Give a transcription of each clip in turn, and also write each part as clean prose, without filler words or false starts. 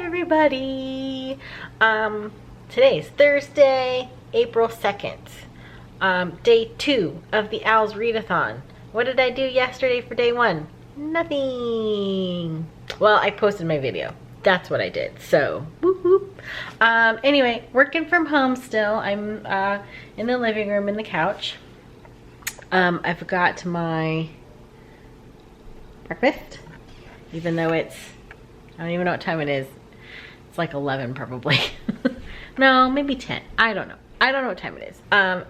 everybody. Today's Thursday, April 2nd. Day 2 of the OWLS Readathon. What did I do yesterday for day 1? Nothing. Well, I posted my video. That's what I did. So, whoop whoop. Anyway, working from home still. I'm in the living room in the couch. I forgot my breakfast, even though it's, I don't even know what time it is. It's like 11 probably. No, maybe 10. I don't know. I don't know what time it is.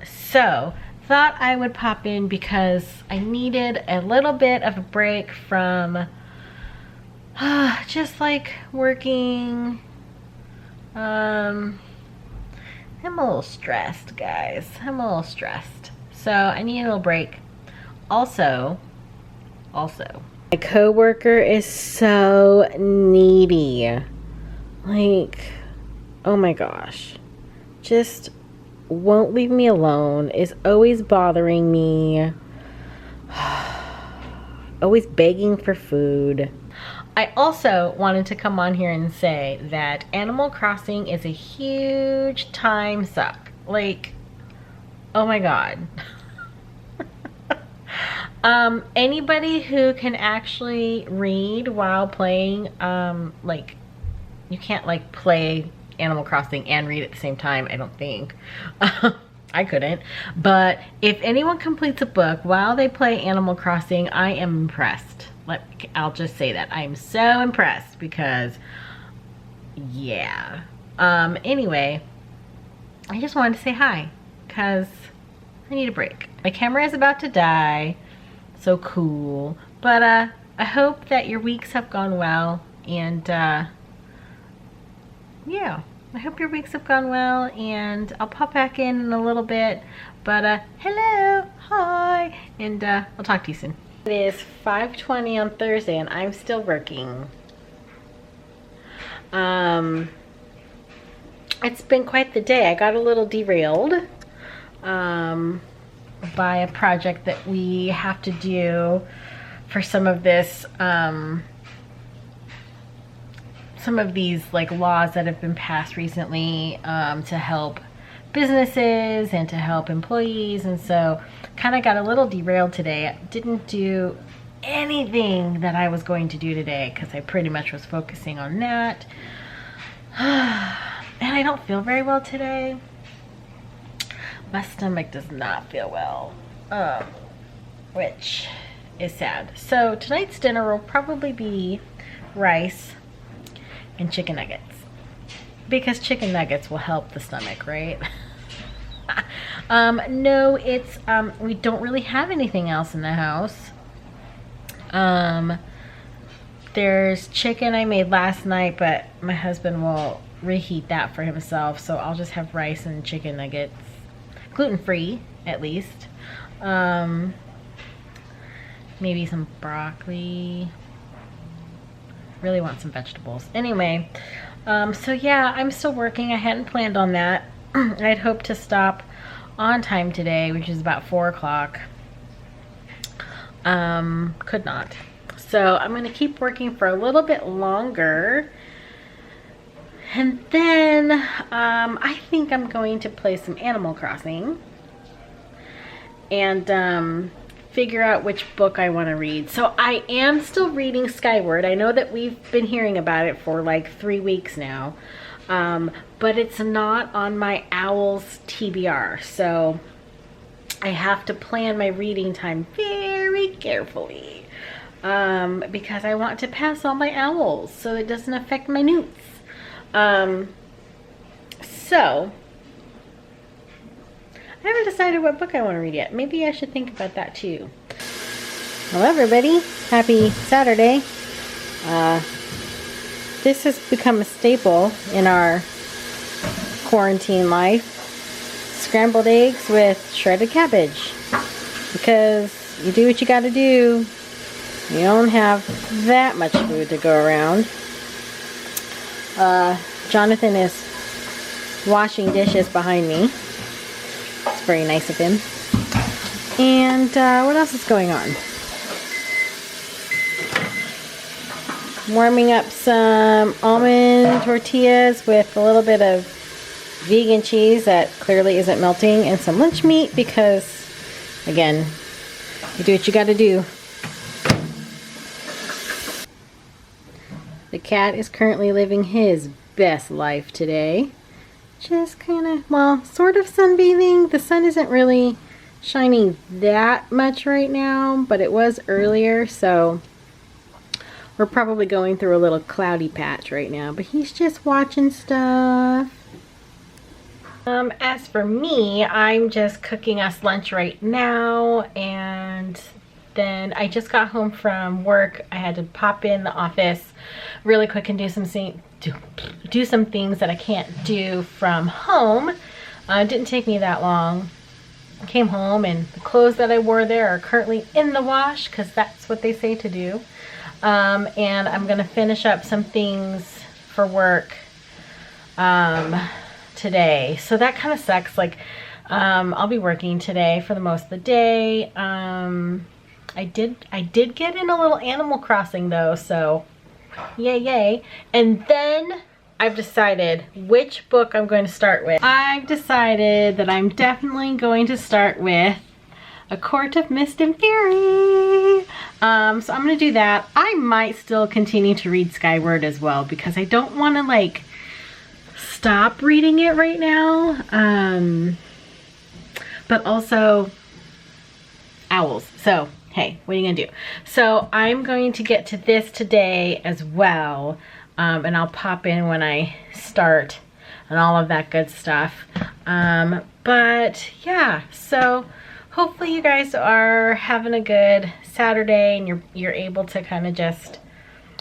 So thought I would pop in because I needed a little bit of a break from just like working. I'm a little stressed, guys. I'm a little stressed. So I need a little break. Also, my coworker is so needy. Like, oh my gosh. Just won't leave me alone. Is always bothering me. Always begging for food. I also wanted to come on here and say that Animal Crossing is a huge time suck. Like, oh my god. Anybody who can actually read while playing, like, you can't like play Animal Crossing and read at the same time, I don't think. I couldn't. But if anyone completes a book while they play Animal Crossing, I am impressed. I'll just say that. I am so impressed because, yeah. Anyway, I just wanted to say hi because I need a break. My camera is about to die. So cool. But I hope that your weeks have gone well, and yeah, I hope your weeks have gone well, and I'll pop back in a little bit. But hello, hi, and I'll talk to you soon. It is 5:20 on Thursday and I'm still working. It's been quite the day. I got a little derailed by a project that we have to do for some of this some of these like laws that have been passed recently to help businesses and to help employees, and so kind of got a little derailed today. I didn't do anything that I was going to do today because I pretty much was focusing on that. And I don't feel very well today. My stomach does not feel well, which is sad. So tonight's dinner will probably be rice and chicken nuggets, because chicken nuggets will help the stomach, right? No, it's we don't really have anything else in the house. There's chicken I made last night, but my husband will reheat that for himself, so I'll just have rice and chicken nuggets, gluten-free at least. Maybe some broccoli. Really want some vegetables. Anyway, so yeah, I'm still working. I hadn't planned on that. I'd hoped to stop on time today, which is about 4 o'clock. Could not. So I'm going to keep working for a little bit longer. And then I think I'm going to play some Animal Crossing. And figure out which book I want to read. So I am still reading Skyward. I know that we've been hearing about it for like 3 weeks now. But it's not on my OWLS TBR. So I have to plan my reading time very carefully. Because I want to pass all my OWLS so it doesn't affect my newts. So I haven't decided what book I want to read yet. Maybe I should think about that too. Hello everybody, happy Saturday. This has become a staple in our quarantine life. Scrambled eggs with shredded cabbage. Because you do what you gotta do. You don't have that much food to go around. Jonathan is washing dishes behind me. It's very nice of him. And what else is going on? warming up some almond tortillas with a little bit of vegan cheese that clearly isn't melting, and some lunch meat because, again, you do what you gotta do. The cat is currently living his best life today. Just kind of, well, sort of sunbathing. The sun isn't really shining that much right now, but it was earlier, so we're probably going through a little cloudy patch right now. But he's just watching stuff. As for me, I'm just cooking us lunch right now, and then I just got home from work. I had to pop in the office really quick and do some things that I can't do from home. It didn't take me that long. I came home and the clothes that I wore there are currently in the wash because that's what they say to do. And I'm gonna finish up some things for work today. So that kind of sucks. Like, I'll be working today for the most of the day. I did get in a little Animal Crossing though, so yay. And then I've decided which book I'm going to start with. I've decided that I'm definitely going to start with A Court of Mist and Fury. So I'm going to do that. I might still continue to read Skyward as well because I don't want to like stop reading it right now. But also owls. So hey, what are you gonna do? So I'm going to get to this today as well, and I'll pop in when I start and all of that good stuff. But yeah, so hopefully you guys are having a good Saturday and you're able to kind of just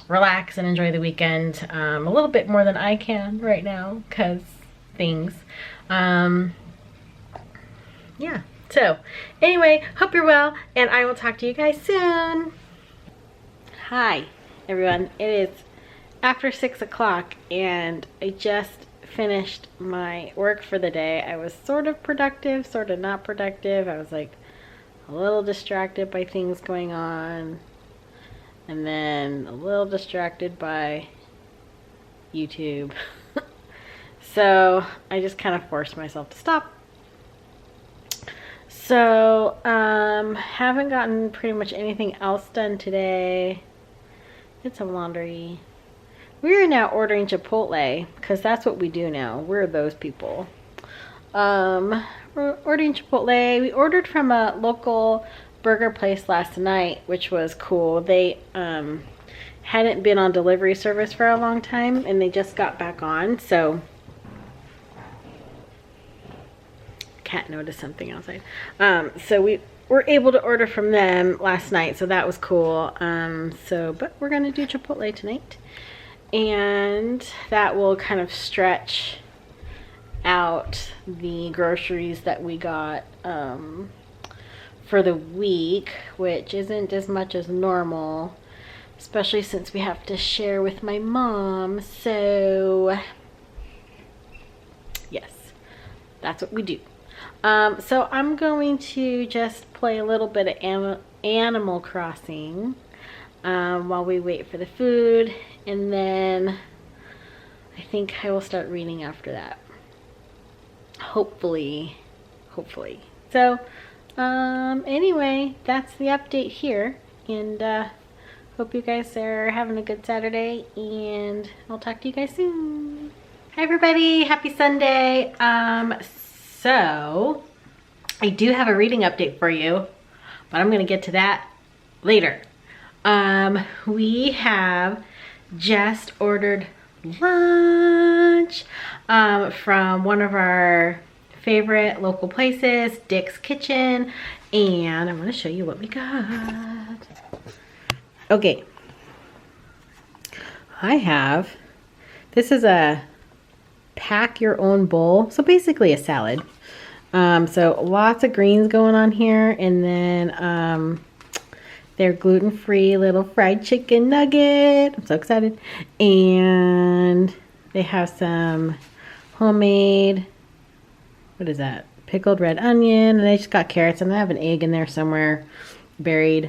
relax and enjoy the weekend a little bit more than I can right now because things. Yeah. So, anyway, hope you're well, and I will talk to you guys soon. Hi, everyone. It is after 6 o'clock, and I just finished my work for the day. I was sort of productive, sort of not productive. I was like a little distracted by things going on, and then a little distracted by YouTube. So, I just kind of forced myself to stop. So, haven't gotten pretty much anything else done today. Did some laundry. We're now ordering Chipotle because that's what we do now. We're those people. We're ordering Chipotle. We ordered from a local burger place last night, which was cool. They hadn't been on delivery service for a long time, and they just got back on, so cat noticed something outside. So we were able to order from them last night, so that was cool. But we're gonna do Chipotle tonight, and that will kind of stretch out the groceries that we got for the week, which isn't as much as normal, especially since we have to share with my mom. So yes, that's what we do. So I'm going to just play a little bit of Animal Crossing while we wait for the food, and then I think I will start reading after that. Hopefully. So anyway, that's the update here, and hope you guys are having a good Saturday, and I'll talk to you guys soon. Hi everybody, happy Sunday. So, I do have a reading update for you, but I'm going to get to that later. We have just ordered lunch from one of our favorite local places, Dick's Kitchen, and I'm going to show you what we got. Okay. This is a pack your own bowl, so basically a salad. So lots of greens going on here, and then they're gluten-free little fried chicken nugget. I'm so excited. And they have some homemade, what is that, pickled red onion, and they just got carrots, and I have an egg in there somewhere buried.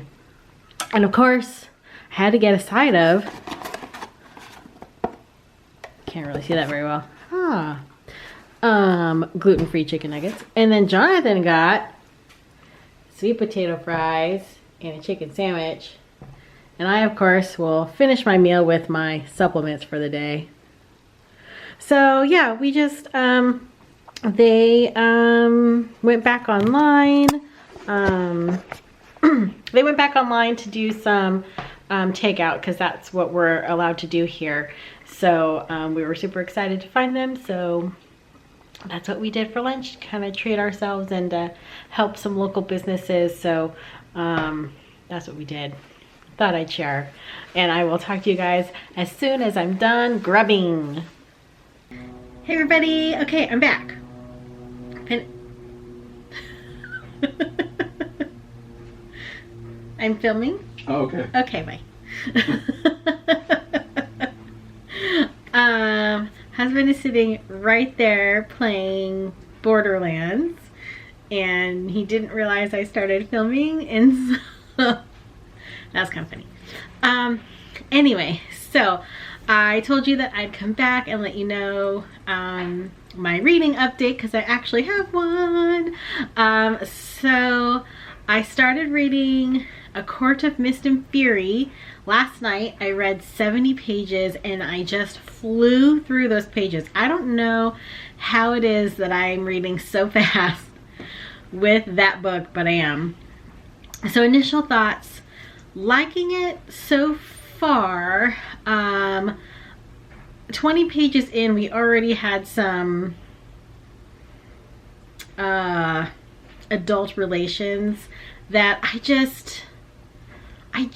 And of course I had to get a side of can't really see that very well. Gluten-free chicken nuggets. And then Jonathan got sweet potato fries and a chicken sandwich. And I, of course, will finish my meal with my supplements for the day. So yeah, we just, they went back online. They went back online to do some takeout, because that's what we're allowed to do here. So we were super excited to find them. So that's what we did for lunch, kind of treat ourselves and help some local businesses. So that's what we did. Thought I'd share. And I will talk to you guys as soon as I'm done grubbing. Hey everybody. Okay, I'm back. I'm filming. Oh, okay. Okay, bye. Husband is sitting right there playing Borderlands, and he didn't realize I started filming, and so that's kind of funny. Anyway, so I told you that I'd come back and let you know my reading update, because I actually have one. So I started reading A Court of Mist and Fury. Last night I read 70 pages and I just flew through those pages. I don't know how it is that I'm reading so fast with that book, but I am. So initial thoughts, liking it so far. 20 pages in, we already had some adult relations that I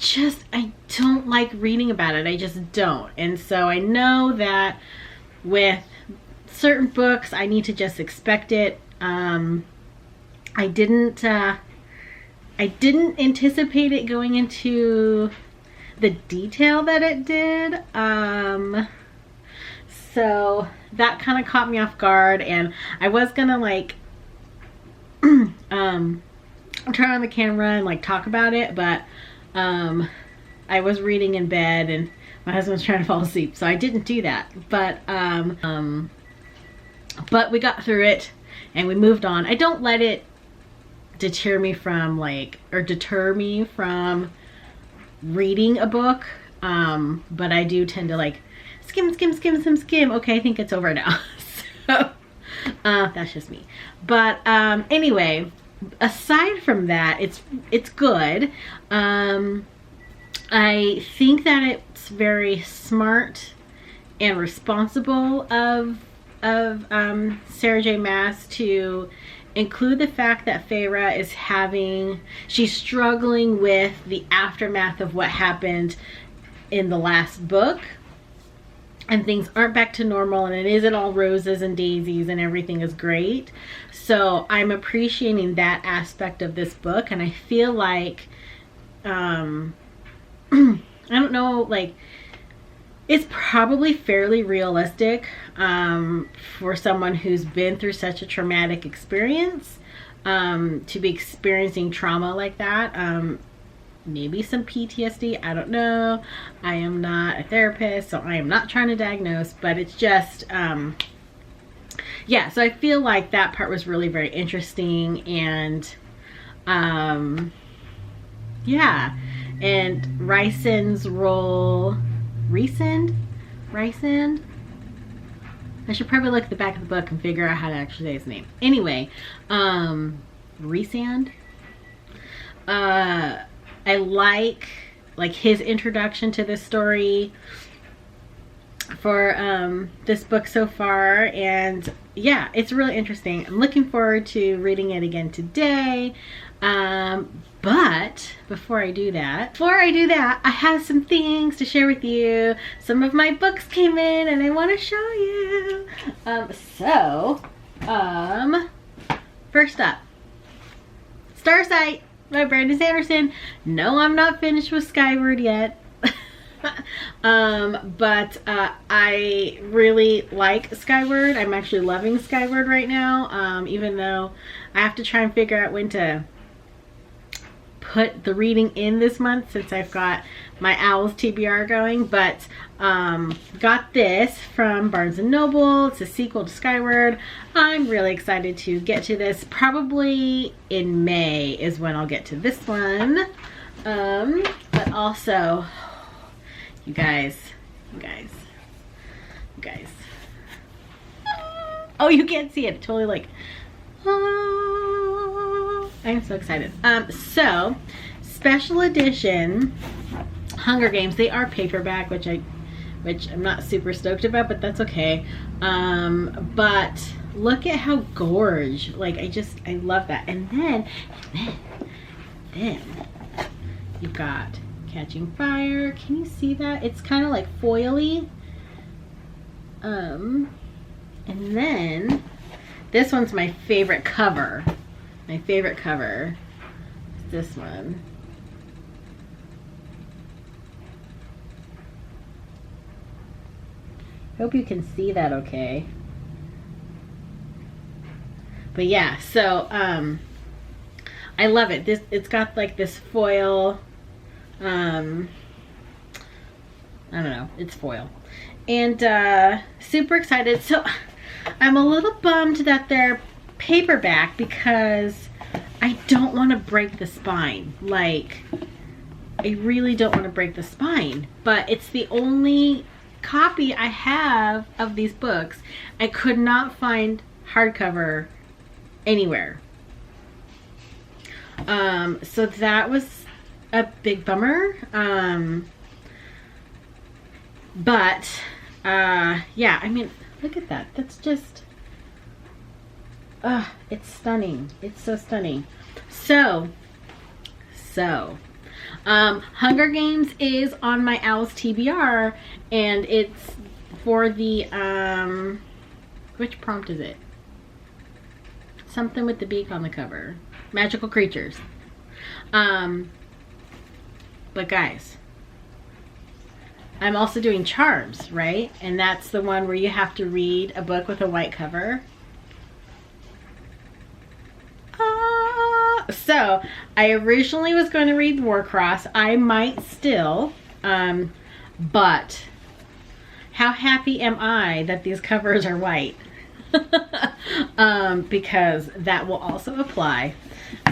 don't like reading about it. I just don't. And so I know that with certain books, I need to just expect it. I didn't anticipate it going into the detail that it did. So that kind of caught me off guard, and I was gonna like turn on the camera and like talk about it, but I was reading in bed and my husband was trying to fall asleep, so I didn't do that. But we got through it and we moved on. I don't let it deter me from reading a book, but I do tend to like skim. Okay, I think it's over now. So that's just me. But anyway, aside from that, it's good. I think that it's very smart and responsible of Sarah J. Maas to include the fact that Feyre is she's struggling with the aftermath of what happened in the last book, and things aren't back to normal, and it isn't all roses and daisies and everything is great. So I'm appreciating that aspect of this book, and I feel like I don't know, like it's probably fairly realistic for someone who's been through such a traumatic experience to be experiencing trauma like that. Maybe some PTSD, I don't know. I am not a therapist, so I am not trying to diagnose, but it's just, yeah, so I feel like that part was really very interesting, and, yeah, and Rysand's role, Rysand? I should probably look at the back of the book and figure out how to actually say his name. Anyway, Rysand, I like his introduction to this story for this book so far, and yeah, it's really interesting. I'm looking forward to reading it again today. But before I do that, I have some things to share with you. Some of my books came in and I want to show you. First up, Starsight by Brandon Sanderson. No, I'm not finished with Skyward yet. But I really like Skyward. I'm actually loving Skyward right now, even though I have to try and figure out when to put the reading in this month, since I've got my OWLS TBR going, but got this from Barnes & Noble. It's a sequel to Skyward. I'm really excited to get to this. Probably in May is when I'll get to this one. But also, you guys. Oh, you can't see it. Totally like, oh, I'm so excited. So, special edition Hunger Games. They are paperback, which I'm not super stoked about, but that's okay. But look at how gorge. Like, I love that. And then you've got Catching Fire. Can you see that? It's kind of like foily. And then this one's my favorite cover. My favorite cover is this one. Hope you can see that okay. But yeah, so I love it. It's got like this foil, I don't know, it's foil. And super excited. So I'm a little bummed that they're paperback because I don't want to break the spine. Like, I really don't want to break the spine, but it's the only copy I have of these books. I could not find hardcover anywhere. So that was a big bummer. But yeah, I mean, look at that. That's just, it's stunning. It's so stunning. So, Hunger Games is on my OWLS TBR, and it's for the, which prompt is it? Something with the beak on the cover. Magical creatures. But guys, I'm also doing Charms, right? And that's the one where you have to read a book with a white cover. So I originally was going to read Warcross. I might still, but how happy am I that these covers are white? Because that will also apply.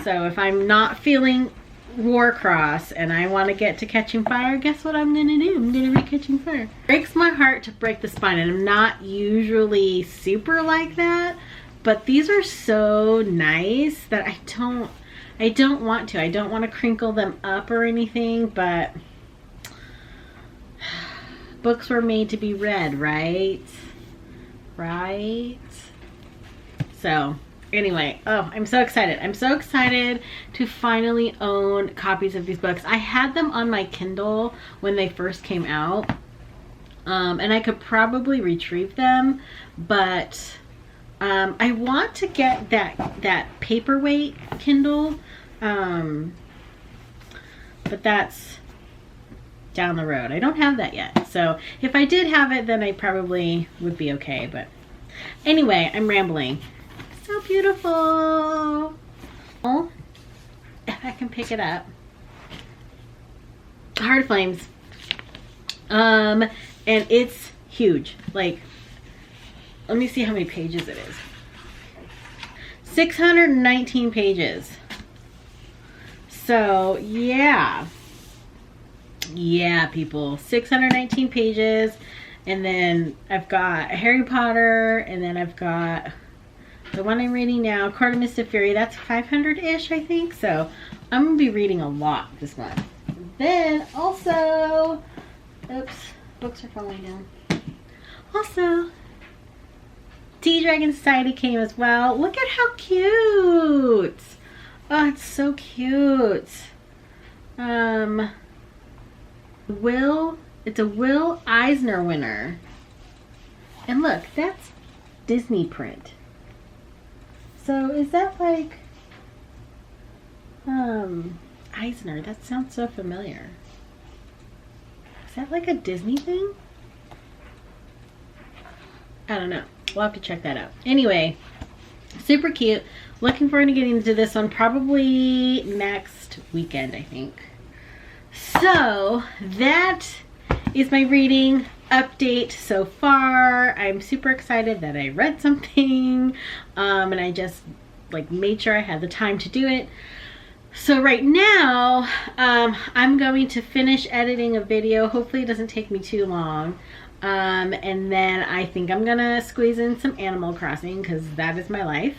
So if I'm not feeling Warcross and I want to get to Catching Fire, guess what I'm gonna do? I'm gonna read Catching Fire. Breaks my heart to break the spine, and I'm not usually super like that, but these are so nice that I don't want to. I don't want to crinkle them up or anything, but books were made to be read, right? Right? So anyway, oh, I'm so excited. I'm so excited to finally own copies of these books. I had them on my Kindle when they first came out, and I could probably retrieve them, but I want to get that paperweight Kindle, but that's down the road. I don't have that yet, so if I did have it, then I probably would be okay. But anyway, I'm rambling. So beautiful. Oh, if I can pick it up. Heart of Flames. And it's huge. Like, let me see how many pages it is. 619 pages. So yeah. Yeah, people. 619 pages. And then I've got Harry Potter, and then I've got the one I'm reading now, Court of Mist and Fury. That's 500-ish, I think. So I'm going to be reading a lot this month. Then also, oops, books are falling down. Also, Tea Dragon Society came as well. Look at how cute. Oh, it's so cute. It's a Will Eisner winner. And look, that's Disney print. So is that like Eisner? That sounds so familiar. Is that like a Disney thing? I don't know. We'll have to check that out. Anyway, super cute. Looking forward to getting into this one probably next weekend, I think. So that is my reading update so far. I'm super excited that I read something, and I just like made sure I had the time to do it. So right now, I'm going to finish editing a video. Hopefully it doesn't take me too long. And then I think I'm gonna squeeze in some Animal Crossing because that is my life.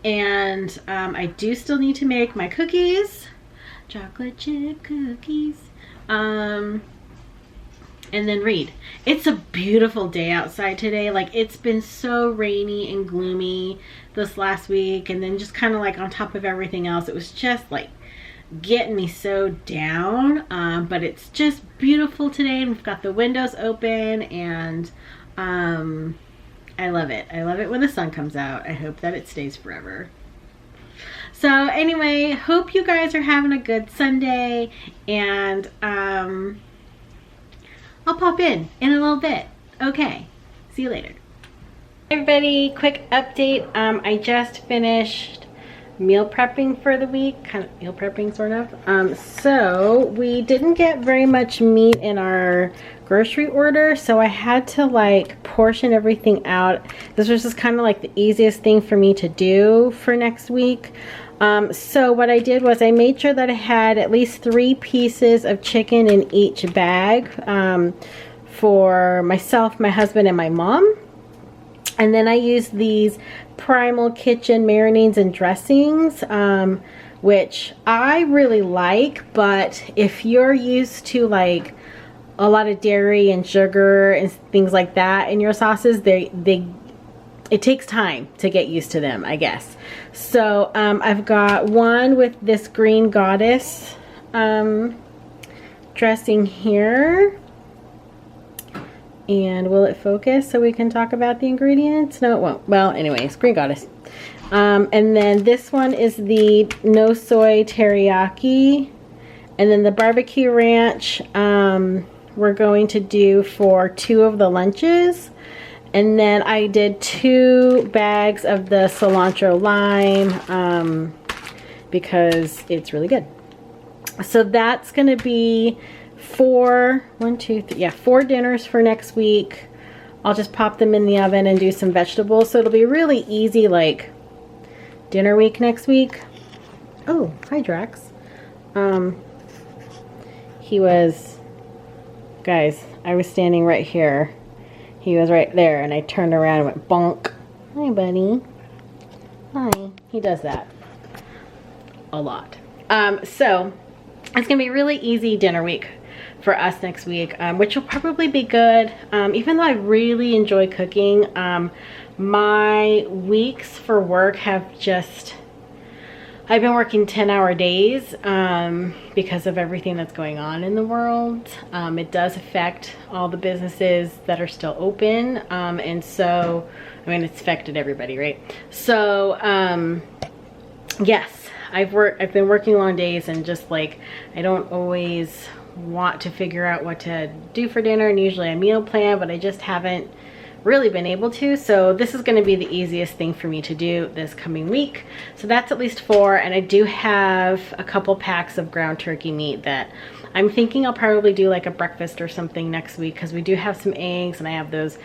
And I do still need to make my cookies, chocolate chip cookies, and then read. It's a beautiful day outside today. Like, it's been so rainy and gloomy this last week, and then just kind of like on top of everything else, it was just like getting me so down. But it's just beautiful today, and we've got the windows open, and I love it. I love it when the sun comes out. I hope that it stays forever. So anyway, hope you guys are having a good Sunday, and I'll pop in a little bit. Okay, see you later. Hey everybody, quick update. I just finished meal prepping for the week, kind of meal prepping sort of. So we didn't get very much meat in our grocery order, so I had to like portion everything out. This was just kind of like the easiest thing for me to do for next week. So what I did was I made sure that I had at least 3 pieces of chicken in each bag, for myself, my husband, and my mom. And then I used these Primal Kitchen marinades and dressings, which I really like, but if you're used to like a lot of dairy and sugar and things like that in your sauces, it takes time to get used to them, I guess. So I've got one with this Green Goddess dressing here. And will it focus so we can talk about the ingredients? No, it won't. Well, anyways, Green Goddess. And then this one is the no soy teriyaki. And then the barbecue ranch we're going to do for 2 of the lunches. And then I did 2 bags of the cilantro lime because it's really good. So that's going to be 4 dinners for next week. I'll just pop them in the oven and do some vegetables. So it'll be really easy, like dinner week next week. Oh, hi Drax. He was, guys, I was standing right here. He was right there, and I turned around and went bonk. Hi, buddy. Hi. He does that a lot. So it's gonna be really easy dinner week for us next week, which will probably be good. Even though I really enjoy cooking, my weeks for work have just, I've been working 10-hour days because of everything that's going on in the world. It does affect all the businesses that are still open, and so, I mean, it's affected everybody, right? So, yes, I've been working long days, and just like, I don't always want to figure out what to do for dinner, and usually I meal plan, but I just haven't really been able to. So this is going to be the easiest thing for me to do this coming week. So that's at least 4, and I do have a couple packs of ground turkey meat that I'm thinking I'll probably do like a breakfast or something next week, because we do have some eggs, and I have those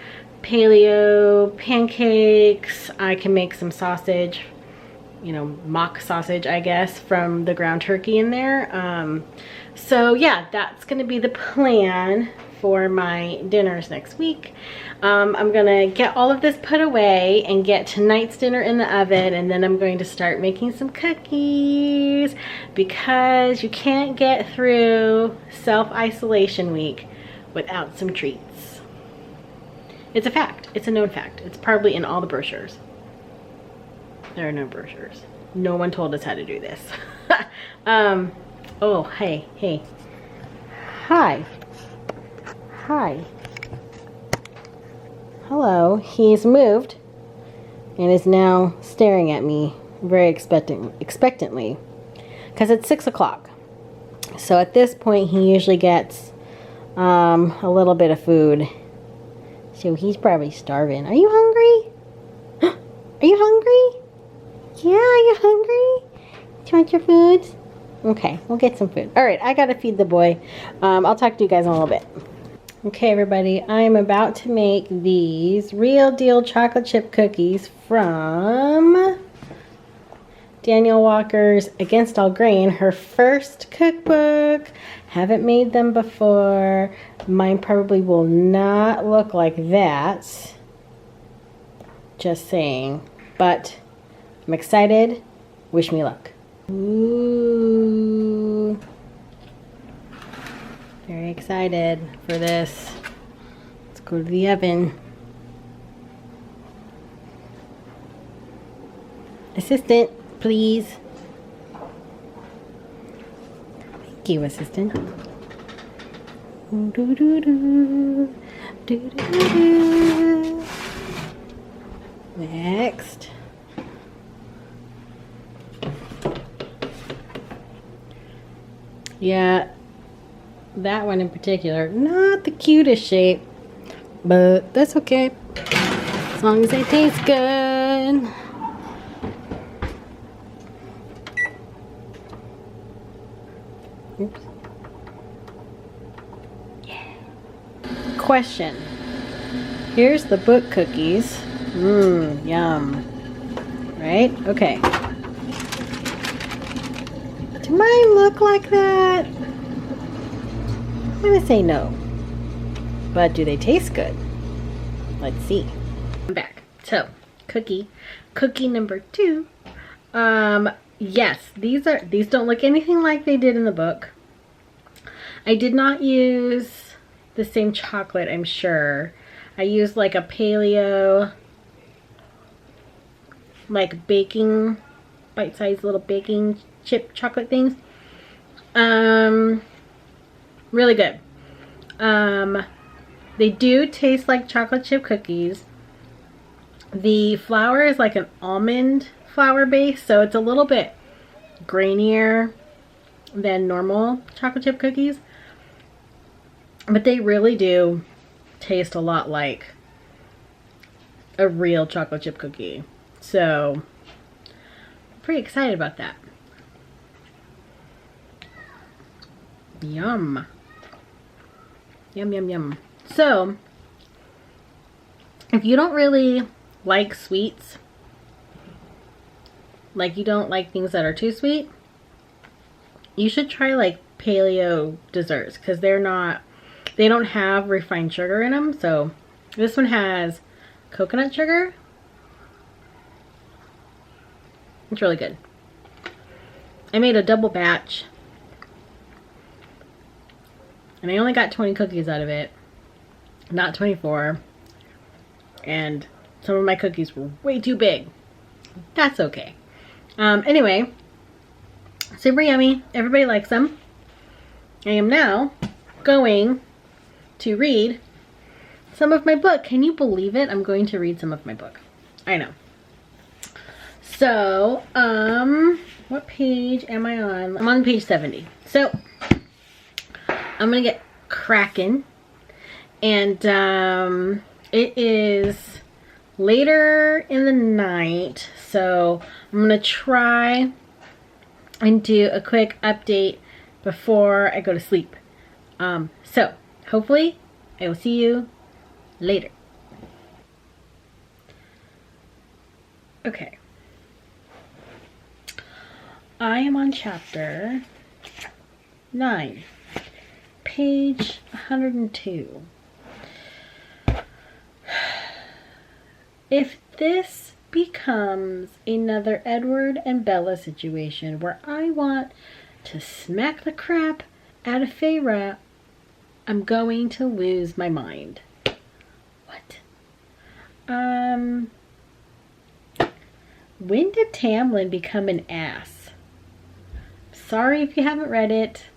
paleo pancakes. I can make some sausage, you know, mock sausage, I guess, from the ground turkey in there. So yeah, that's gonna be the plan for my dinners next week. I'm gonna get all of this put away and get tonight's dinner in the oven, and then I'm going to start making some cookies, because you can't get through self-isolation week without some treats. It's a fact. It's a known fact. It's probably in all the brochures. There are no brochures. No one told us how to do this. Oh, hey. Hi. Hello. He's moved and is now staring at me very expectantly, because it's 6 o'clock. So at this point he usually gets a little bit of food. So he's probably starving. Are you hungry? Are you hungry? Yeah, are you hungry? Do you want your food? Okay, we'll get some food. All right, I gotta feed the boy. I'll talk to you guys in a little bit. Okay, everybody, I'm about to make these Real Deal chocolate chip cookies from Danielle Walker's Against All Grain, her first cookbook. Haven't made them before. Mine probably will not look like that. Just saying. But I'm excited. Wish me luck. Ooh. Very excited for this. Let's go to the oven. Assistant, please. Thank you, assistant. Next. Yeah, that one in particular, not the cutest shape, but that's okay, as long as they taste good. Oops. Yeah. Question. Here's the book cookies. Yum. Right? Okay. Do mine look like that? I'm gonna say no. But do they taste good? Let's see. I'm back. So, cookie number 2. Yes, these don't look anything like they did in the book. I did not use the same chocolate, I'm sure. I used like a paleo, like baking, bite-sized little baking chip chocolate things. Really good. They do taste like chocolate chip cookies. The flour is like an almond flour base, so it's a little bit grainier than normal chocolate chip cookies. But they really do taste a lot like a real chocolate chip cookie. So, I'm pretty excited about that. Yum. Yum, yum, yum. So, if you don't really like sweets, like you don't like things that are too sweet, you should try like paleo desserts, because they don't have refined sugar in them. So this one has coconut sugar. It's really good. I made a double batch and I only got 20 cookies out of it, not 24. And some of my cookies were way too big. That's okay. Anyway, super yummy. Everybody likes them. I am now going to read some of my book. Can you believe it? I'm going to read some of my book. I know. So, what page am I on? I'm on page 70. So, I'm gonna get cracking. And, it is later in the night, so I'm gonna try and do a quick update before I go to sleep. So hopefully I will see you later. Okay. I am on chapter 9, page 102. If this becomes another Edward and Bella situation where I want to smack the crap out of Feyre, I'm going to lose my mind. What? When did Tamlin become an ass? Sorry if you haven't read it,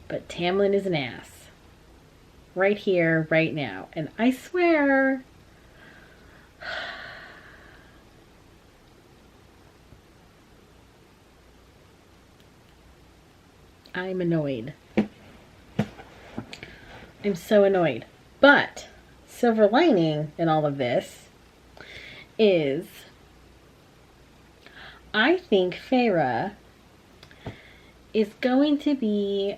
but Tamlin is an ass. Right here, right now. And I swear, I'm annoyed. I'm so annoyed. But silver lining in all of this is I think Feyre is going to be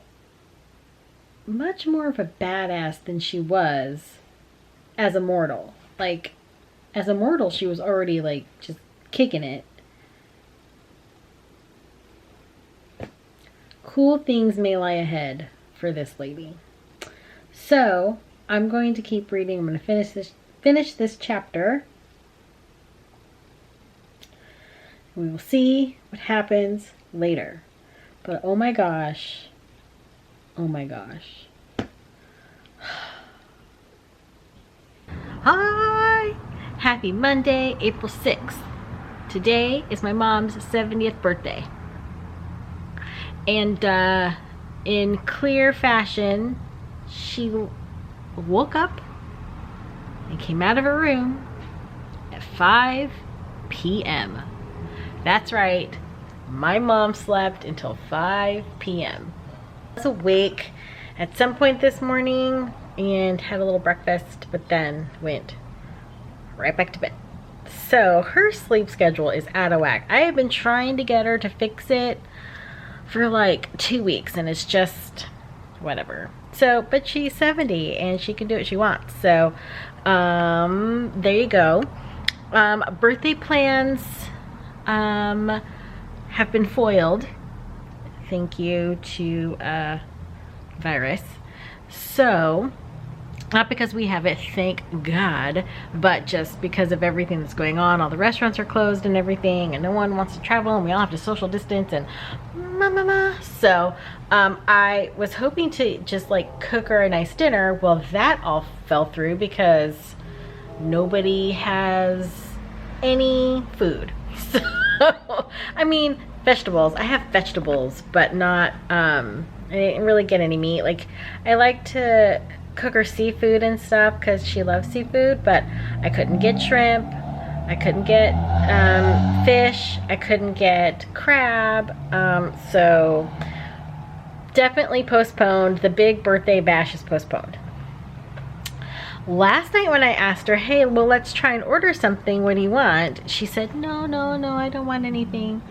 much more of a badass than she was as a mortal. Like, as a mortal, she was already, like, just kicking it. Cool things may lie ahead for this lady. So, I'm going to keep reading. I'm going to finish this chapter. We will see what happens later. But oh my gosh. Oh my gosh. Hi! Happy Monday, April 6th. Today is my mom's 70th birthday. And in clear fashion, she woke up and came out of her room at 5 p.m. That's right. My mom slept until 5 p.m. I was awake at some point this morning and had a little breakfast, but then went right back to bed. So her sleep schedule is out of whack. I have been trying to get her to fix it for like 2 weeks, and it's just whatever. So, but she's 70 and she can do what she wants. So, there you go. Birthday plans have been foiled. Thank you to virus. So, not because we have it, thank God, but just because of everything that's going on. All the restaurants are closed and everything, and no one wants to travel, and we all have to social distance and so I was hoping to just like cook her a nice dinner. Well, that all fell through because nobody has any food. So I mean, vegetables, I have vegetables, but not I didn't really get any meat. Like, I like to cook her seafood and stuff because she loves seafood, but I couldn't get shrimp, I couldn't get fish, I couldn't get crab, so definitely postponed. The big birthday bash is postponed. Last night when I asked her, hey, well, let's try and order something, what do you want? She said, no, I don't want anything.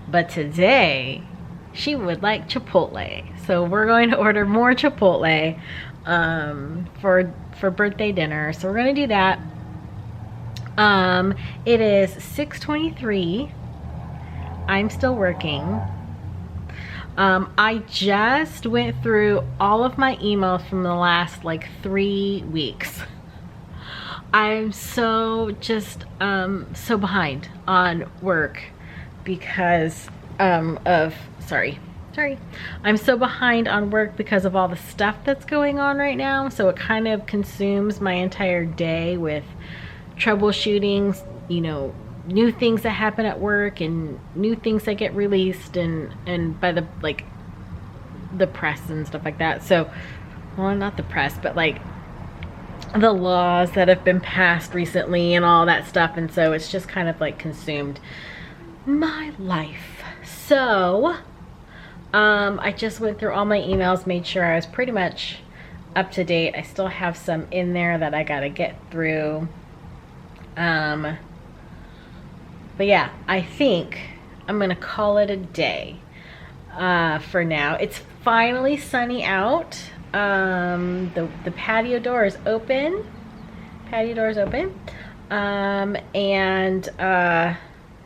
But today she would like Chipotle, so we're going to order more Chipotle for birthday dinner. So we're going to do that. It is 6:23. I'm still working. I just went through all of my emails from the last like 3 weeks. I'm so so behind on work because I'm so behind on work because of all the stuff that's going on right now. So it kind of consumes my entire day with troubleshooting, you know, new things that happen at work and new things that get released and by the like the press and stuff like that. So, well, not the press, but like the laws that have been passed recently and all that stuff. And so it's just kind of like consumed my life. So I just went through all my emails, made sure I was pretty much up to date. I still have some in there that I gotta get through. But yeah, I think I'm gonna call it a day for now. It's finally sunny out. The patio door is open. And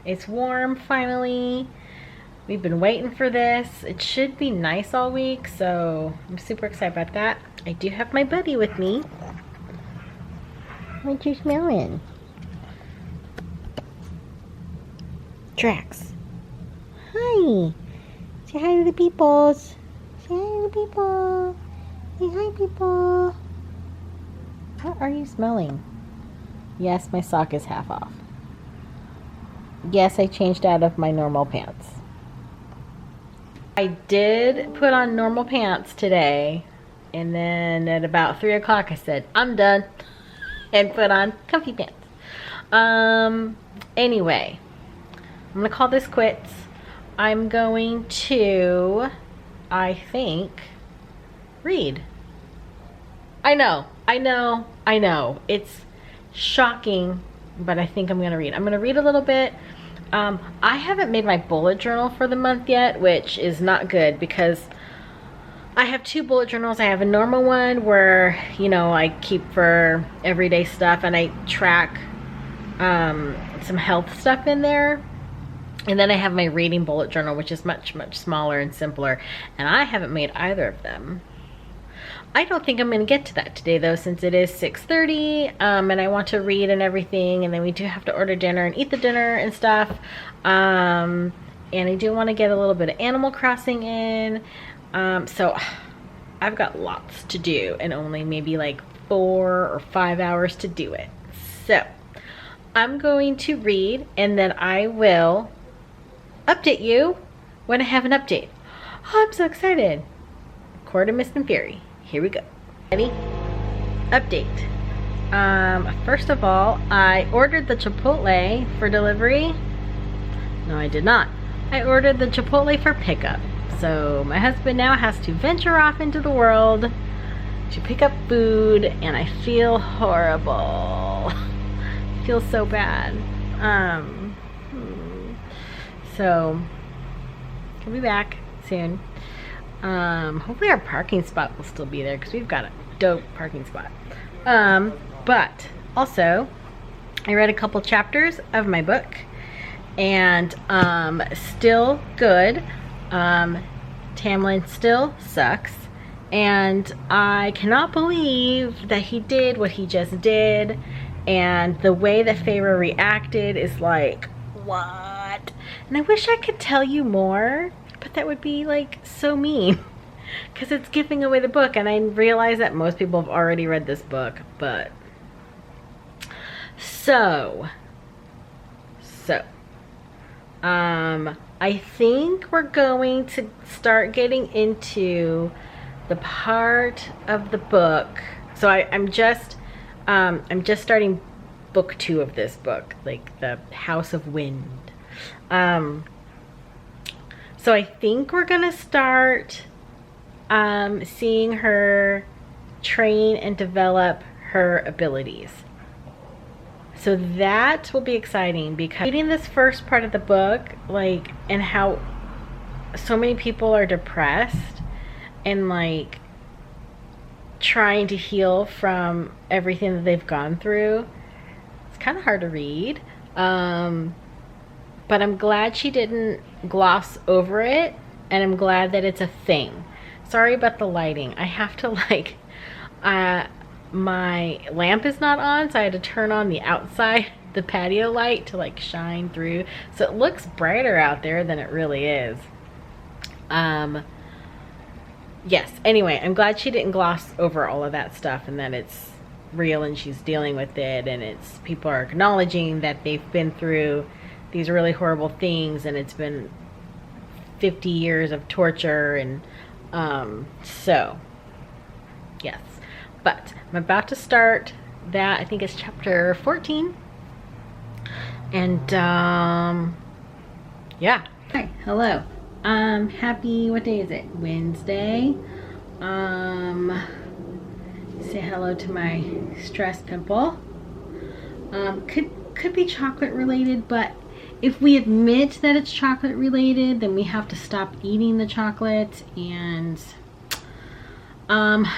it's warm finally. We've been waiting for this. It should be nice all week, so I'm super excited about that. I do have my buddy with me. What you smelling? Drax. Hi. Say hi to the peoples. Say hi to the people. Say hi, people. What are you smelling? Yes, my sock is half off. Yes, I changed out of my normal pants. I did put on normal pants today, and then at about 3 o'clock I said, I'm done, and put on comfy pants. Anyway, I'm gonna call this quits. I'm going to, I think, read. I know. It's shocking, but I think I'm gonna read. I'm gonna read a little bit. I haven't made my bullet journal for the month yet, which is not good because I have two bullet journals. I have a normal one where, you know, I keep for everyday stuff and I track some health stuff in there. And then I have my reading bullet journal, which is much, much smaller and simpler. And I haven't made either of them. I don't think I'm going to get to that today, though, since it is 6:30, and I want to read and everything. And then we do have to order dinner and eat the dinner and stuff. And I do want to get a little bit of Animal Crossing in. So I've got lots to do and only maybe like 4 or 5 hours to do it. So I'm going to read and then I will update you when I have an update. Oh, I'm so excited. Court of Mist and Fury. Here we go. Ready? Update. First of all, I ordered the Chipotle for delivery. No, I did not. I ordered the Chipotle for pickup. So my husband now has to venture off into the world to pick up food, and I feel horrible. I feel so bad. So he'll be back soon. Hopefully our parking spot will still be there because we've got a dope parking spot. But also I read a couple chapters of my book and still good. Tamlin still sucks, and I cannot believe that he did what he just did, and the way that Feyre reacted is like, what? And I wish I could tell you more, but that would be like so mean because it's giving away the book, and I realize that most people have already read this book, but I think we're going to start getting into the part of the book. So I'm just starting book 2 of this book, like the House of Wind. So I think we're gonna start seeing her train and develop her abilities. So that will be exciting because reading this first part of the book, like, and how so many people are depressed and like trying to heal from everything that they've gone through, it's kind of hard to read. But I'm glad she didn't gloss over it, and I'm glad that it's a thing. Sorry about the lighting. I have to like, my lamp is not on, so I had to turn on the outside, the patio light to like shine through. So it looks brighter out there than it really is. Yes, anyway, I'm glad she didn't gloss over all of that stuff and that it's real and she's dealing with it, and it's people are acknowledging that they've been through these really horrible things, and it's been 50 years of torture, and so yes. But I'm about to start that. I think it's chapter 14. And yeah. Hi, hello. Happy, what day is it? Wednesday. Say hello to my stress pimple. Could be chocolate related, but if we admit that it's chocolate related, then we have to stop eating the chocolate, and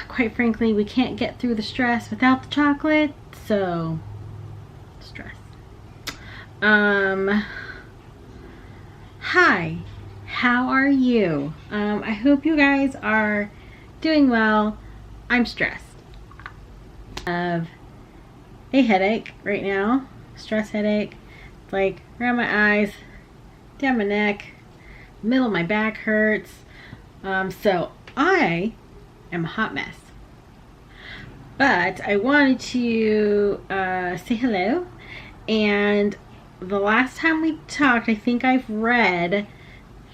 quite frankly, we can't get through the stress without the chocolate, so stress. Hi, how are you? I hope you guys are doing well. I'm stressed. Of a headache right now, stress headache. It's like around my eyes, down my neck, middle of my back hurts. So I am a hot mess. But I wanted to say hello. And the last time we talked, I think I've read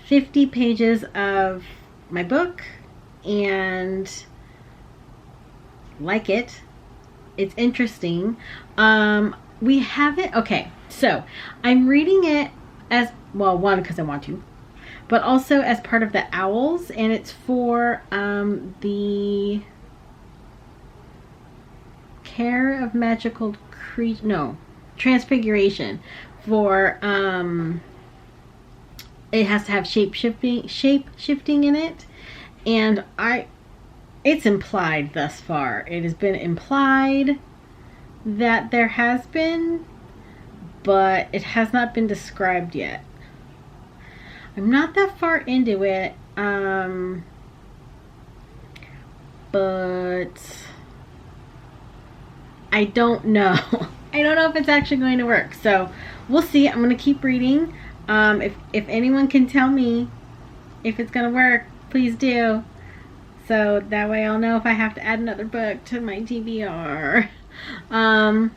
50 pages of my book and like it. It's interesting. We haven't, okay, so I'm reading it as, well, one, because I want to, but also as part of the OWLS, and it's for the Care of Magical Creatures, no, transfiguration for it has to have shape shifting in it, and it's implied thus far. It has been implied that there has been, but it has not been described yet. I'm not that far into it, but I don't know. I don't know if it's actually going to work, so we'll see. I'm going to keep reading. If anyone can tell me if it's going to work, please do. So that way I'll know if I have to add another book to my TBR. I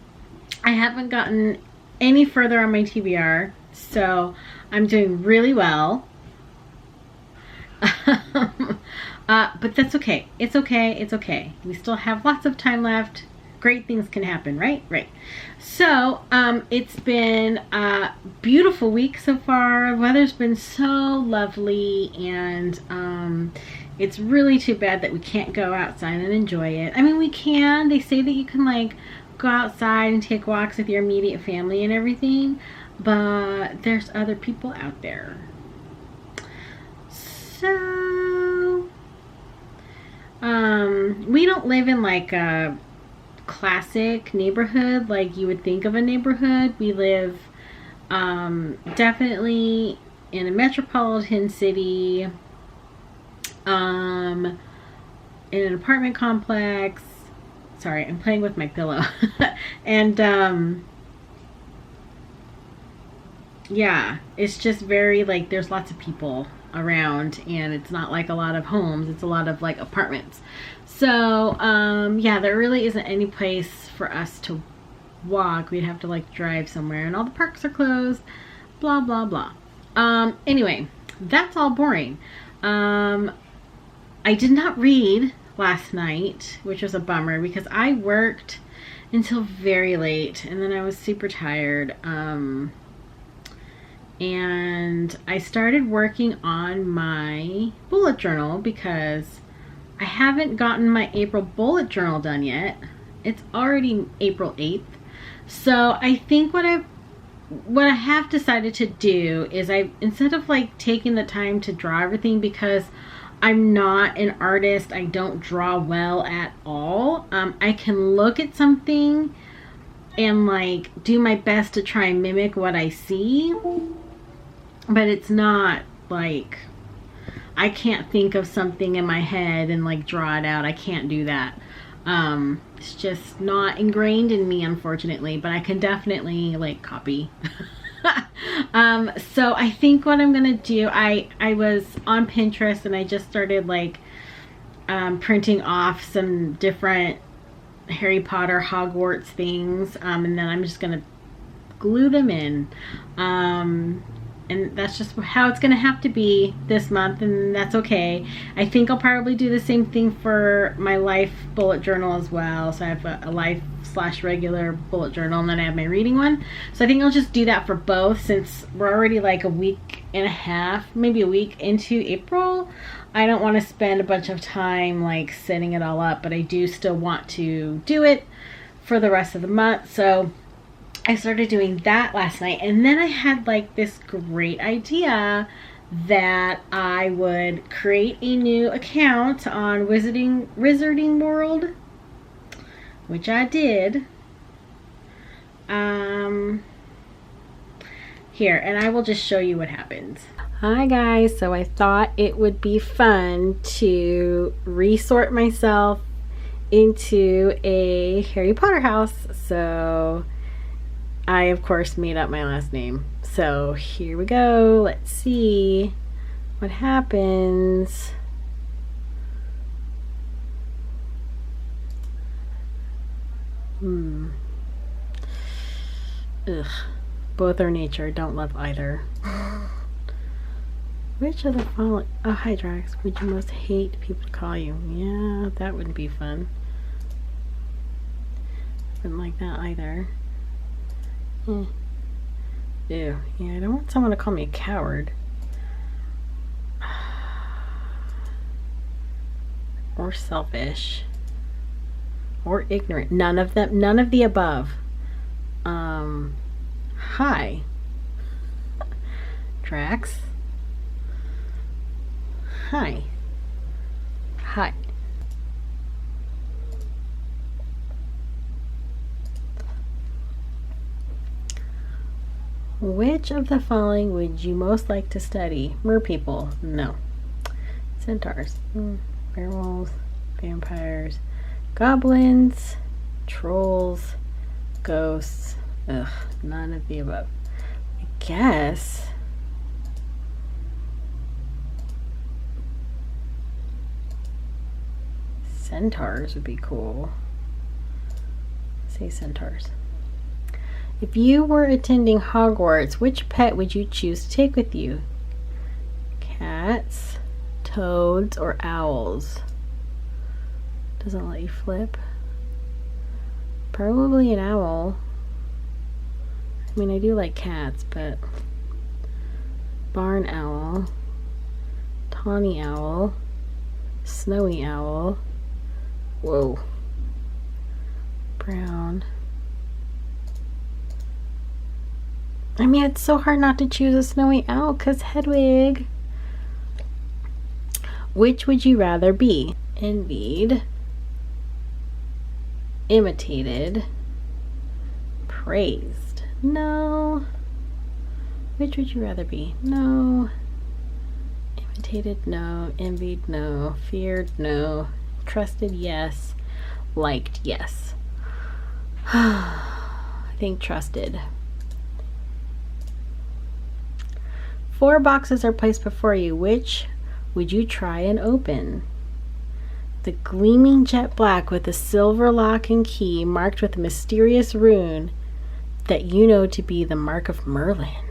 haven't gotten any further on my TBR, so I'm doing really well. But that's okay. It's okay. It's okay. We still have lots of time left. Great things can happen, right? Right. So, it's been a beautiful week so far. The weather's been so lovely, and it's really too bad that we can't go outside and enjoy it. I mean, we can. They say that you can, like, go outside and take walks with your immediate family and everything, but there's other people out there. So, we don't live in, like, a classic neighborhood like you would think of a neighborhood. We live definitely in a metropolitan city, in an apartment complex. Sorry, I'm playing with my pillow. And yeah, it's just very, like, there's lots of people around, and it's not like a lot of homes, it's a lot of, like, apartments. So yeah, there really isn't any place for us to walk. We'd have to, like, drive somewhere, and all the parks are closed, blah blah blah. Anyway, that's all boring. I did not read last night, which was a bummer because I worked until very late, and then I was super tired. And I started working on my bullet journal because I haven't gotten my April bullet journal done yet. It's already April 8th. So I think what I have decided to do is instead of, like, taking the time to draw everything, because I'm not an artist, I don't draw well at all. I can look at something and, like, do my best to try and mimic what I see. But it's not, like, I can't think of something in my head and, like, draw it out. I can't do that. It's just not ingrained in me, unfortunately, but I can definitely, like, copy. So I think what I'm gonna do, I was on Pinterest and I just started, like, printing off some different Harry Potter Hogwarts things, and then I'm just gonna glue them in. And that's just how it's going to have to be this month, and that's okay. I think I'll probably do the same thing for my life bullet journal as well. So I have a life/regular bullet journal, and then I have my reading one. So I think I'll just do that for both, since we're already, like, a week and a half, maybe a week into April. I don't want to spend a bunch of time, like, setting it all up, but I do still want to do it for the rest of the month. So I started doing that last night, and then I had, like, this great idea that I would create a new account on Wizarding World, which I did. Here, and I will just show you what happens. Hi guys, so I thought it would be fun to resort myself into a Harry Potter house. So I, of course, made up my last name. So here we go. Let's see what happens. Ugh. Both are nature. Don't love either. Which of the following... Oh, hi, Drax. Would you most hate people to call you? Yeah, that wouldn't be fun. Wouldn't like that either. Ew. Yeah, I don't want someone to call me a coward. Or selfish. Or ignorant. None of them. None of the above. Hi. Drax. Hi. Hi. Which of the following would you most like to study? Merpeople? No. Centaurs? Werewolves? Vampires? Goblins? Trolls? Ghosts? Ugh, none of the above. I guess. Centaurs would be cool. Say centaurs. If you were attending Hogwarts, which pet would you choose to take with you? Cats, toads, or owls? Doesn't let you flip. Probably an owl. I mean, I do like cats, but barn owl, tawny owl, snowy owl. Whoa. Brown. I mean, it's so hard not to choose a snowy owl because Hedwig. Which would you rather be? Envied, imitated, praised? No. Which would you rather be? No. Imitated? No. Envied? No. Feared? No. Trusted? Yes. Liked? Yes. I think trusted. 4 boxes are placed before you. Which would you try and open? The gleaming jet black with a silver lock and key marked with a mysterious rune that you know to be the mark of Merlin.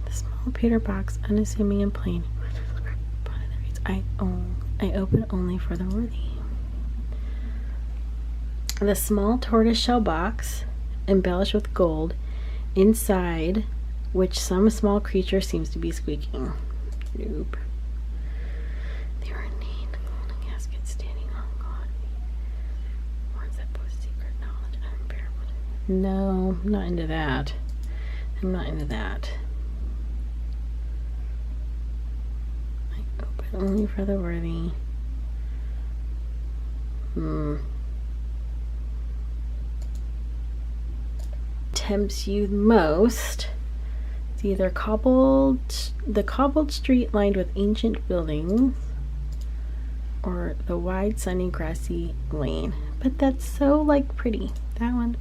The small pewter box, unassuming and plain. I open only for the worthy. The small tortoiseshell box, embellished with gold, inside which some small creature seems to be squeaking. Nope. The ornate golden casket standing on God. Words that boast secret knowledge unbearable. No, I'm not into that. I'm not into that. I open only for the worthy. Tempts you most. It's either the cobbled street lined with ancient buildings, or the wide sunny grassy lane. But that's so like pretty. That one.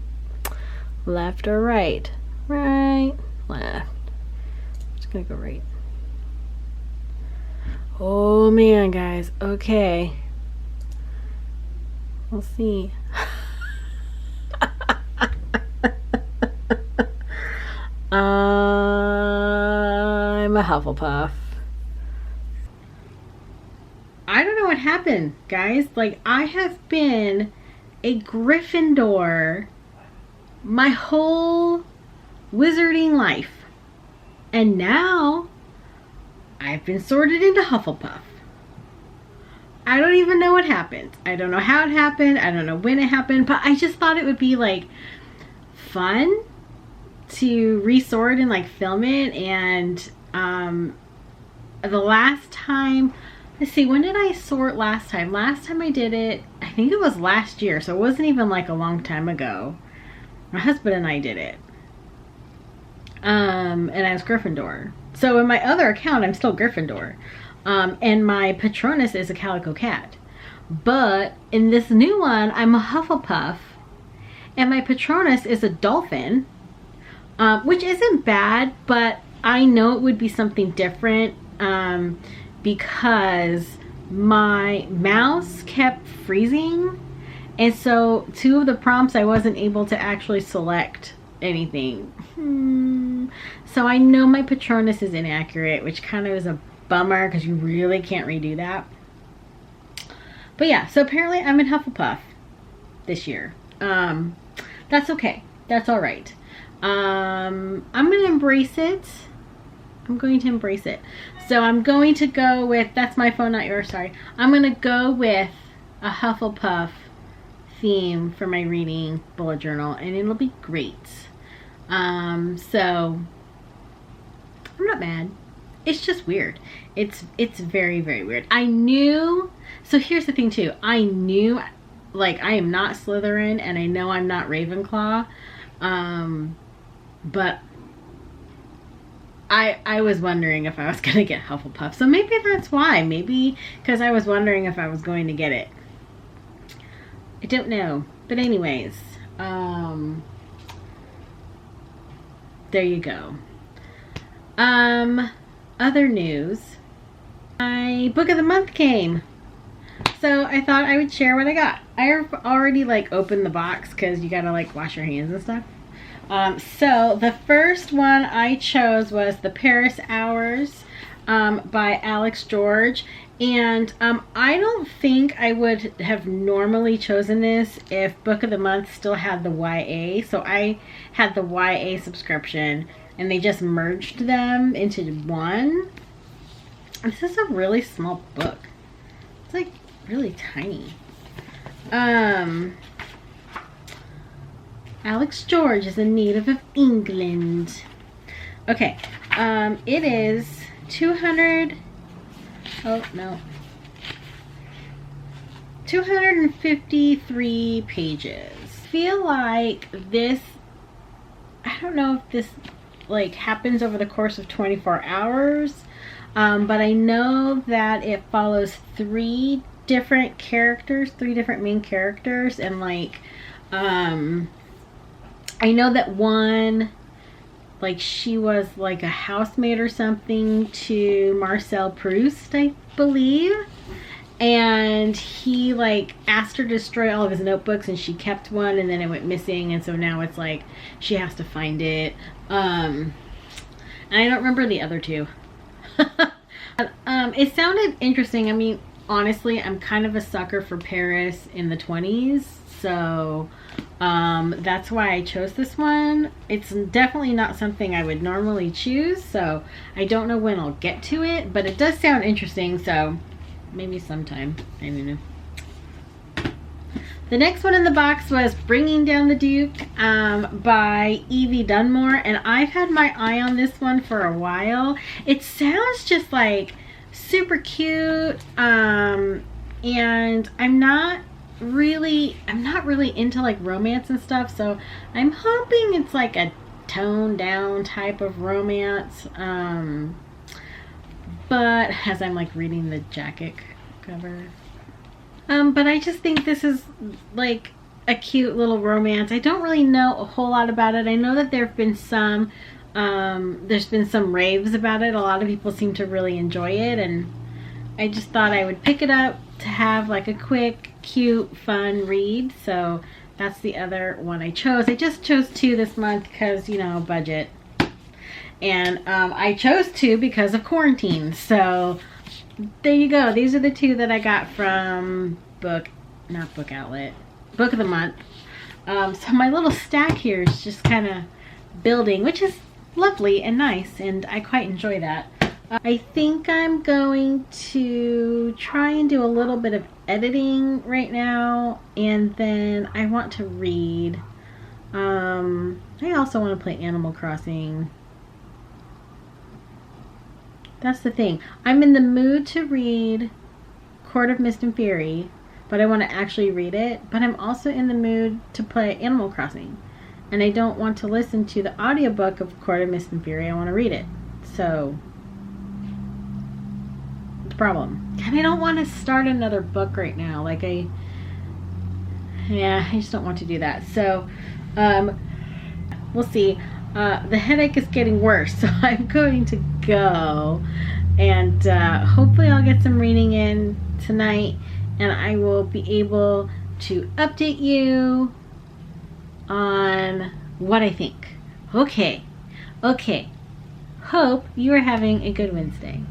Left or right? Right, left. I'm just gonna go right. Oh man, guys. Okay. We'll see. I'm a Hufflepuff. I don't know what happened, guys. Like, I have been a Gryffindor my whole wizarding life. And now I've been sorted into Hufflepuff. I don't even know what happened. I don't know how it happened. I don't know when it happened. But I just thought it would be, like, fun to resort and like film it. And the last time, let's see, when did I sort last time? Last time I did it, I think it was last year, so it wasn't even like a long time ago. My husband and I did it, and I was Gryffindor. So in my other account I'm still Gryffindor, and my Patronus is a calico cat. But in this new one I'm a Hufflepuff, and my Patronus is a dolphin. Which isn't bad, but I know it would be something different because my mouse kept freezing, and so 2 of the prompts I wasn't able to actually select anything. So I know my Patronus is inaccurate, which kind of is a bummer because you really can't redo that. But yeah, so apparently I'm in Hufflepuff this year. That's okay. That's all right. I'm going to embrace it. I'm going to embrace it. So I'm going to go with, that's my phone, not yours, sorry. I'm going to go with a Hufflepuff theme for my reading bullet journal, and it'll be great. So I'm not mad. It's just weird. It's very, very weird. I knew, so here's the thing too. I knew, like, I am not Slytherin, and I know I'm not Ravenclaw. But I was wondering if I was going to get Hufflepuff. So maybe that's why. Maybe because I was wondering if I was going to get it. I don't know. But anyways, there you go. Other news. My book of the month came. So I thought I would share what I got. I already like opened the box because you gotta like wash your hands and stuff. So the first one I chose was The Paris Hours by Alex George. And I don't think I would have normally chosen this if Book of the Month still had the YA. So I had the YA subscription and they just merged them into one. This is a really small book. It's like really tiny. Alex George is a native of England. Okay, it is 253 pages. I feel like this, I don't know if this like happens over the course of 24 hours, but I know that it follows three different main characters, and like I know that one, like, she was like a housemaid or something to Marcel Proust, I believe, and he like asked her to destroy all of his notebooks, and she kept one, and then it went missing, and so now it's like she has to find it. And I don't remember the other two. It sounded interesting. I mean, honestly, I'm kind of a sucker for Paris in the 20s, so that's why I chose this one. It's definitely not something I would normally choose, so I don't know when I'll get to it, but it does sound interesting, so maybe sometime. I don't know. The next one in the box was Bringing Down the Duke by Evie Dunmore, and I've had my eye on this one for a while. It sounds just like super cute, and I'm not really into like romance and stuff, so I'm hoping it's like a toned down type of romance, but as I'm like reading the jacket cover, but I just think this is like a cute little romance. I don't really know a whole lot about it. I know that there's been some raves about it. A lot of people seem to really enjoy it, and I just thought I would pick it up to have like a quick, cute, fun read. So that's the other one I chose. I just chose two this month because, you know, budget. And I chose two because of quarantine. So there you go. These are the two that I got from Book of the Month. So my little stack here is just kind of building, which is lovely and nice, and I quite enjoy that. I think I'm going to try and do a little bit of editing right now, and then I want to read. I also want to play Animal Crossing. That's the thing. I'm in the mood to read Court of Mist and Fury, but I want to actually read it. But I'm also in the mood to play Animal Crossing, and I don't want to listen to the audiobook of Court of Mist and Fury. I want to read it. So the problem. And I don't want to start another book right now. Like I just don't want to do that. So we'll see. The headache is getting worse, so I'm going to go, and hopefully I'll get some reading in tonight, and I will be able to update you on what I think. Okay. Hope you are having a good Wednesday.